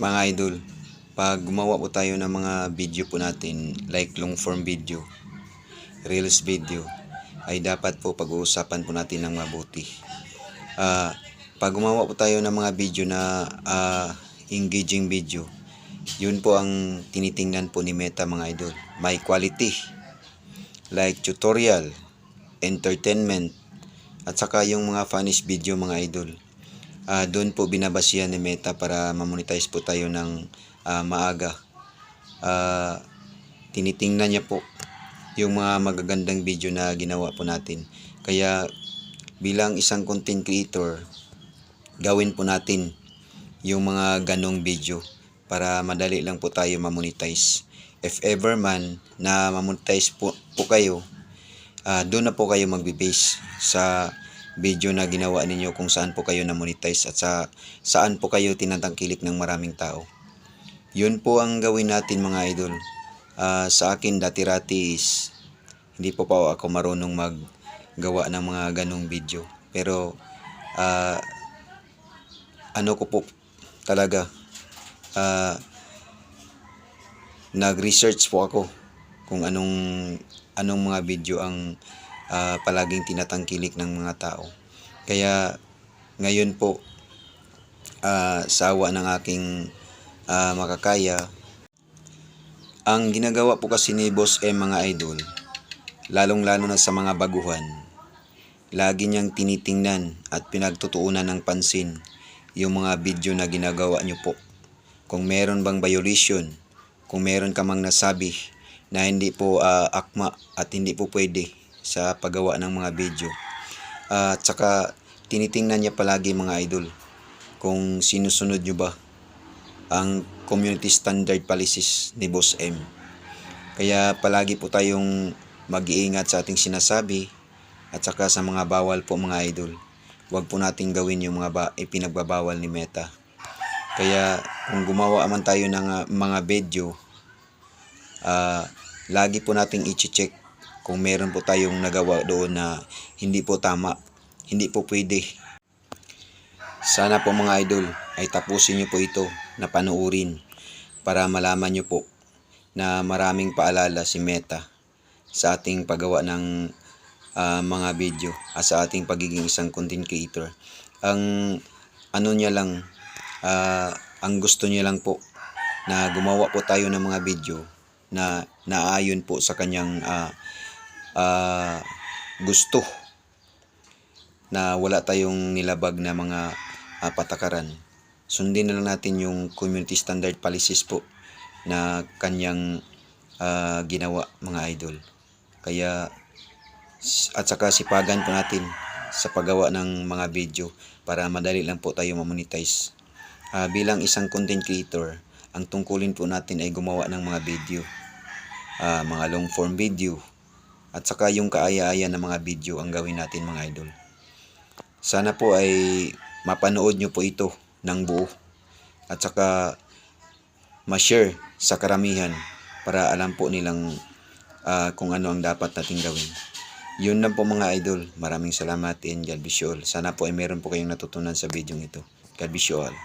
Mga idol, pag gumawa po tayo ng mga video po natin, like long form video, reels video, ay dapat po pag-uusapan po natin ng mabuti. Pag gumawa po tayo ng mga video na engaging video, yun po ang tinitingnan po ni Meta, mga idol. May quality, like tutorial, entertainment, at saka yung mga funniest video, mga idol. Doon po binabasihan ni Meta para mamonetize po tayo ng maaga. Tinitingnan niya po yung mga magagandang video na ginawa po natin. Kaya bilang isang content creator, gawin po natin yung mga ganong video para madali lang po tayo mamonetize. If ever man na mamonetize po kayo, doon na po kayo magbe-base sa video na ginawa ninyo kung saan po kayo na-monetize at saan po kayo tinatangkilik ng maraming tao. Yun po ang gawin natin, mga idol. Sa akin dati-rati is hindi po pa ako marunong maggawa ng mga ganong video. Pero ano ko po talaga, nag-research po ako kung anong mga video ang palaging tinatangkilik ng mga tao. Kaya ngayon po, sa awa ng aking makakaya, ang ginagawa po kasi ni Boss M, mga idol, lalong-lalo na sa mga baguhan, lagi niyang tinitingnan at pinagtutuunan ng pansin yung mga video na ginagawa niyo po. Kung meron bang violation, kung meron ka mang nasabi na hindi po akma at hindi po pwede sa paggawa ng mga video. At saka tinitingnan niya palagi, mga idol, kung sinusunod nyo ba ang community standard policies ni Boss M. Kaya palagi po tayong mag-iingat sa ating sinasabi at saka sa mga bawal po, mga idol. Huwag po nating gawin yung mga ipinagbabawal ni Meta. Kaya kung gumawa man tayo ng mga video, lagi po nating i-check kung meron po tayong nagawa doon na hindi po tama, hindi po pwede. Sana po, mga idol, ay tapusin nyo po ito na panuurin para malaman nyo po na maraming paalala si Meta sa ating paggawa ng mga video at sa ating pagiging isang content creator. Ang niya lang, ang gusto niya lang po na gumawa po tayo ng mga video na naayon po sa kanyang gusto, na wala tayong nilabag na mga patakaran. Sundin na lang natin yung community standard policies po na kanyang ginawa, mga idol. Kaya at saka sipagan po natin sa paggawa ng mga video para madali lang po tayo mamonetize. Bilang isang content creator, ang tungkulin po natin ay gumawa ng mga video, mga long form video, at saka yung kaaya-aya ng mga video ang gawin natin, mga idol. Sana po ay mapanood nyo po ito ng buo at saka ma-share sa karamihan para alam po nilang kung ano ang dapat nating gawin. Yun lang po, mga idol. Maraming salamat and God bless you all. Sana po ay meron po kayong natutunan sa video ito. God bless you all.